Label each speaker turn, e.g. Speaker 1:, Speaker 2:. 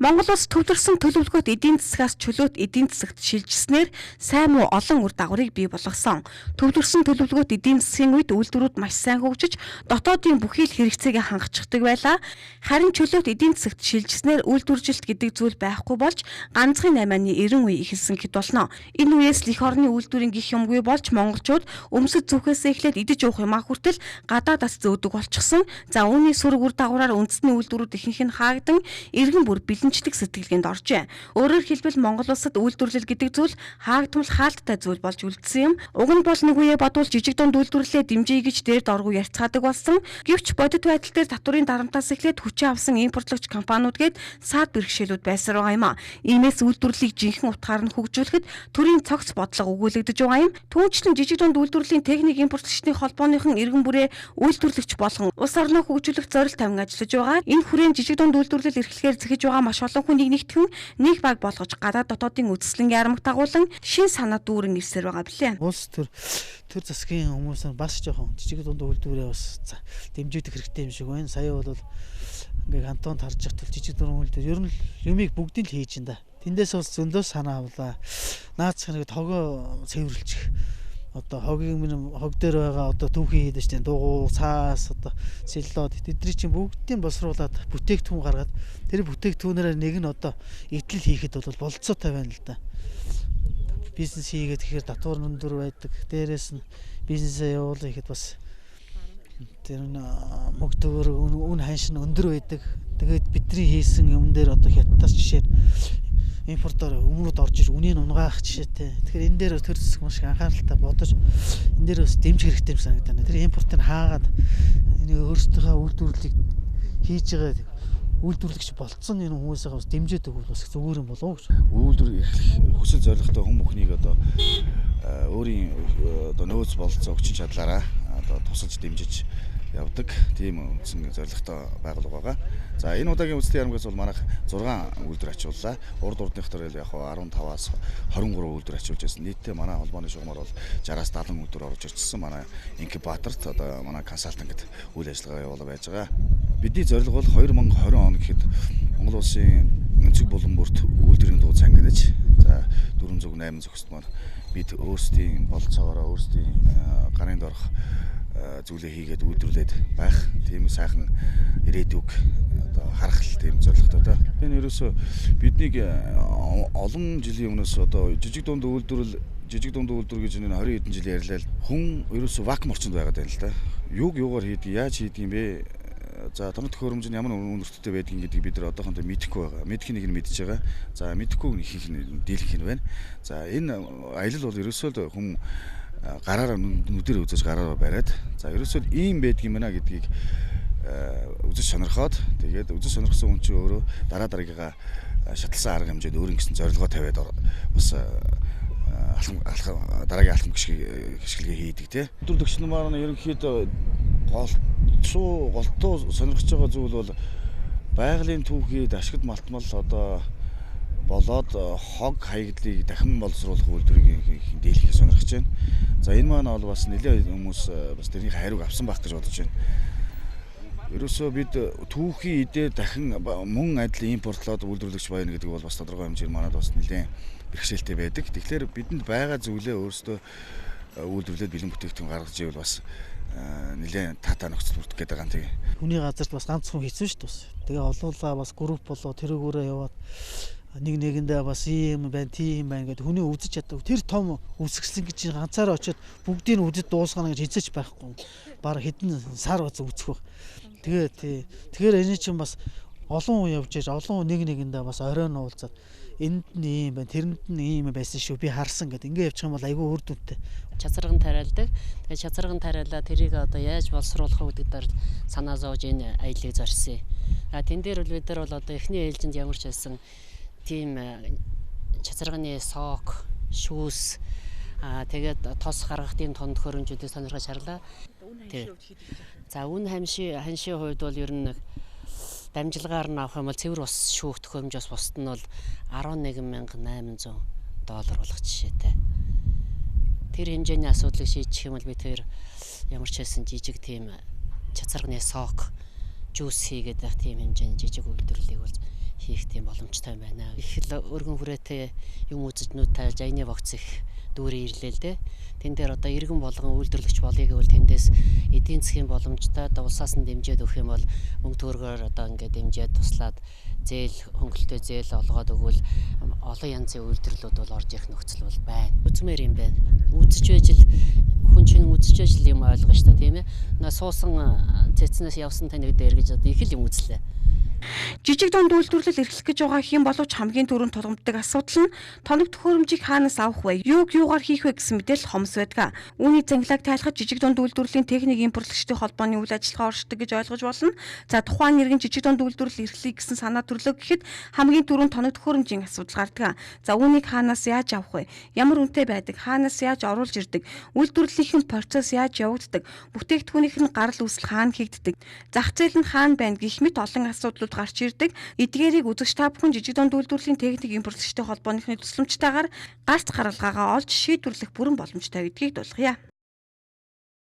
Speaker 1: Монгол улс төвлөрсөн төлөвлөгөөт эдийн засгаас чөлөөт эдийн засагт шилжснээр сайн муу олон үр дагаврыг бий болгосон. Төвлөрсөн төлөвлөгөөт эдийн засгийн үед үйлдвэрүүд маш сайн хөгжиж, дотоодын бүхий л хэрэгцээгээ хангацдаг байлаа. Харин чөлөөт эдийн засагт шилжснээр үйлдвэржилт гэдэг зүйл байхгүй болж, ганцхан 8-ны 90 үе эхэлсэн хэд болно. Энэ үеэс л эх орны үйлдвэрийн гих юмгүй болж монголчууд өмсөж зүхээсээ эхлээд идэж уух юмаа хүртэл гадаадаас зөөдөг болчихсон. За үүний сөрөг үр дагавраар үндэсний үйлдвэрүүд ихэнх нь хаагдан, иргэн бүр бэлэнчлэг сэтгэлгээнд оржээ. Өөрөөр хэлбэл Монгол улсад үйлдвэрлэл гэдэг зүйл хаагдмал хаалттай зүйл болж үлдсэн юм. Уг нь бол нэг үе бодвол жижиг дунд үйлдвэрлэлээ дэмжиж гэж дээрд оргуу ярьцгаадаг болсон. Гэвч бодит байдал дээр татврын дарамтаас эхлээд хүчээ авсан импортлогч компаниуд гээд саад бэрхшээлүүд байсаар байгаа юм а. Иймээс үйлдвэрлэлийг жинхэнэ утгаар нь хөгжүүлэхэд төрийн цогц бодлого өгүүлэгдэж байгаа юм. Түүнчлэн жижиг дунд үйлдвэрлэлийн техник импортлогчдын холбооныхон иргэн бүрээ үйлдвэрлэгч болгон улс орноо хөгжүүлэх зорилт тавин ажиллаж байгаа. Энэ хүрээнд жижиг дунд үйлдвэрлэл эрхлэхээр зэхэж байгаа маш олон хүнийг нэгтгэн нэг баг болгож гадаад дотоодын үзэсгэлэнгийн армаг дагуулan шин санаа дүүрэн ивсээр байгаа билээ.
Speaker 2: Улс төр засгийн хүмүүс нь бас жоохон жижиг дунд үйлдвэрээ бас дэмжигдэх хэрэгтэй юм шиг байна. Сая бол ингээ кантонд харж захтал жижиг дунд үйлдвэр ер нь юмыг бүгдийг л хийж энэ да. Тэндээс бас зөндөө санаа авлаа. Наацх нэг тогоо цэвэрлчих. Одоо хогийн хог дээр байгаа одоо түүхий хийдэж тийм дугуй, цаас, одоо сэллод тэдний чинь бүгдийг боловсруулад бүтээгдэхүүн гаргаад тэр бүтээгдэхүүнээр нэг нь одоо идэл хийхэд бол болцоотой байна л да. Бизнес хийгээд тэгэхээр татвар өндөр байдаг. Дээрээс нь бизнесээ явуулах ихэд бас тэр мөнгөөр үн ханш нь өндөр байдаг. Тэгээд бидний хийсэн юм дээр одоо хятадас жишээ импортоор өмнөд орж ир үнийн унгаах жишээтэй. Тэгэхээр энэ дээр төр засаг маш анхааралтай бодож энэ дээр бас дэмжих хэрэгтэй юм санагдана. Тэр импортыг хаагаад энэ өөрсдийнхөө үйлдвэрлэлийг хийж байгаа үйлдвэрлэгч болцсон энэ хүмүүсээ бас дэмжиж өгвөл бас зүгээр юм болов уу гэж.
Speaker 3: Үйлдвэр эрхлэх хүсэл зорилготой хүн бүхнийг одоо өөрийн одоо нөөц бололцоо хүчин чадлаараа одоо тусалж дэмжиж явдаг тийм үндсэн зорилготой байгууллага байгаа. За энэ удаагийн үндэсний ярамгаас бол манайх 6 үйлдвэр ачууллаа. Урд урдных төрөл яг 15-аас 23 үйлдвэр ачуулж байсан. Нийтдээ манай холбооны шугамар бол 60-аас 70 үйлдвэр орж ирсэн. Манай инкубаторт одоо манай консалтинг гэдэг үйл ажиллагаа явуулж байж байгаа. Бидний зорилго бол 2020 он гэхэд Монгол улсын өнцөг булан бүрт үйлдвэрийн дуу цангидаж за 408 зөвхөст маань бид өөрсдийн бололцоогоор өөрсдийн гарын дорох зүйлээ хийгээд үйлдвэрлээд байх тийм сайхан ирээдүг одоо харах тийм зорилготой да. Энэ ерөөсөө биднийг олон жилийн өмнөөс одоо жижиг дунд үйлдвэр гэж энэ 20 хэдэн жил ярьлаа. Хүн ерөөсөө вакуум орчинд байгаад байна л да. Юуг юугаар хийдэг, яаж хийдэг юм бэ? За тоног төхөөрөмж нь ямар үнэрттэй байдгийг гэдгийг бид нар одоохондоо мэдэхгүй байгаа. Мэдхийн нэг нь мэдж байгаа. За мэдэхгүй нэг их нь дийлэх нь байна. За энэ аялал бол ерөөсөө л хүн гараараа нүдээр үзэж гараараа бариад за ерөөсөө ийм байдаг юм байна гэдгийг үзэж сонирхоод тэгээд үзэж сонирхсан хүн чинь өөрөө дараагийнхаа шатлсан арга хэмжээнд өөр ингэсэн зорилгоо тавиад бас дараагийн алхам гიშгэлгээ хийдэг тий. Үйлдвэрлэгч нар ерөнхийдөө голтуу сонирхож байгаа зүйл бол байгалийн түүхийд ашигт малтмал одоо болоод хог хаягдлыг дахин боловсруулах үйлдвэрийг дийлэхийг сонирхож байна. За энэ маань бол бас нэлээд хүмүүс бас тэрний хариуг авсан байх гэж бодож байна. Ерөөсөө бид түүхийн идээ дахин мөн адил импортлоод үйлдвэрлэгч байна гэдэг бол бас тодорхой хэмжээгээр манад бас нэлээд бэрхшээлтэй байдаг. Тэгэхээр бидэнд байгаа зүйлээ өөрсдөө үйлдвэрлээд бэлэн бүтээгдэхүүн гаргаж ивэл бас нэлээд татаа нөхцөл бүрдэх гэдэг байгаа юм.
Speaker 2: Хүний газарт бас ганц хүн хийсэн шүү дээ. Тэгээ олуулаа бас групп болоо тэрүүгээрээ яваад нэг нэгэндээ бас ийм байна, тийм байна гэдэг хүний үзэж чаддаг. Тэр том үсгсэн гэж ганцаараа очиод бүгдийг нь үзэж дуусгана гэж хизэж байхгүй. Бараг хэдэн сар бац үзэх байх. Тэгэхээр энэ чинь бас олон хүн явж байгаа. Олон хүн нэг нэгэндээ бас оройн уулзаад энд нь ийм байна, тэрэнд нь ийм байсан шүү. Би харсан гэдэг. Ингээ явчих юм бол айгүй үр дүнтэй.
Speaker 4: Чацарган тариалдаг. Тэгээд чацарган тариалаа тэрийг одоо яаж боловсруулах вэ гэдэг дээр санаа зовж энэ аяллыг зорьсон. Тэн дээр бол бид нар бол одоо эхний ээлжинд ямар ч байсан тийм чацарганы сок, шүүс тэгээд тос гаргах тийм тон төхөөрөмжүүдийг сонирхож шаарлаа. За үн ханшийн хувьд бол ер нь дамжлагаар нь авах юм бол цэвэр ус шүүх төхөөрөмж бас бусд нь бол 11,800 доллар болох жишээтэй. Тэр хэмжээний асуудлыг шийдчих юм бол би тэр ямар ч байсан жижиг тийм чацарганы сок, жуус хийгээд байх тийм хэмжээний жижиг үйлдвэрлэлийг бол хийх тийм боломжтой байна. Их л өргөн хүрээтэй юм үзэж нүд тайлж аяны вакц их дүүрэн ирлээ л дээ. Тэн дээр одоо иргэн болгон үйлдвэрлэгч болъё гэвэл тэндээс эдийн засгийн боломжтой одоо улсаас нь дэмжиж өгөх юм бол мөнгө төгрөгөөр одоо ингээд дэмжиж туслаад зээл хөнгөлөлтөө зээл олгоод өгвөл олон янзын үйлдвэрлэлүүд бол орж ирэх нөхцөл бол байна. Үзмээр юм байна. Үзэж байж л хүн чинь үзэж байж л юм ойлгоо шүү дээ, тийм ээ. Суусан цэцнээс явсан таныг дээр гэж одоо их л юм үзлээ.
Speaker 1: Жижиг дунд үйлдвэрлэл эрхлэх гэж байгаа хэм боловч хамгийн түрүүнд тулгамддаг асуудал нь тоног төхөөрөмжийг хаанаас авах вэ? Юуг юугаар хийх вэ гэсэн мэдээлэл хомс байдаг. Үүний зангилааг тайлахад жижиг дунд үйлдвэрлэлийн техник импортлогчдын холбооны үйл ажиллагаа оршдог гэж ойлгож болно. За тухайн нэргийн жижиг дунд үйлдвэрлэл эрхлэе гэсэн санаа төрлөө гэхэд хамгийн түрүүнд тоног төхөөрөмжийн асуудал гардаг. За үүнийг хаанаас яаж авах вэ? Ямар үнэтэй байдаг? Хаанаас яаж оруулж ирдэг? Үйлдвэрлэлийн процесс яаж явагддаг? Бүтээгдэхүүнийх нь гарал үүсэл хаана хийгддэг? Зах зээл нь хаана байна гэх мэт олон асуудлууд гарч ирдэг. Эдгээрийг үзэгч та бүхэн жижиг дунд үйлдвэрлэлийн техник импортлогчдын холбооныхны тусламжтайгаар гац гаргалгаагаа олж шийдвэрлэх бүрэн боломжтой гэдгийг дуулгая.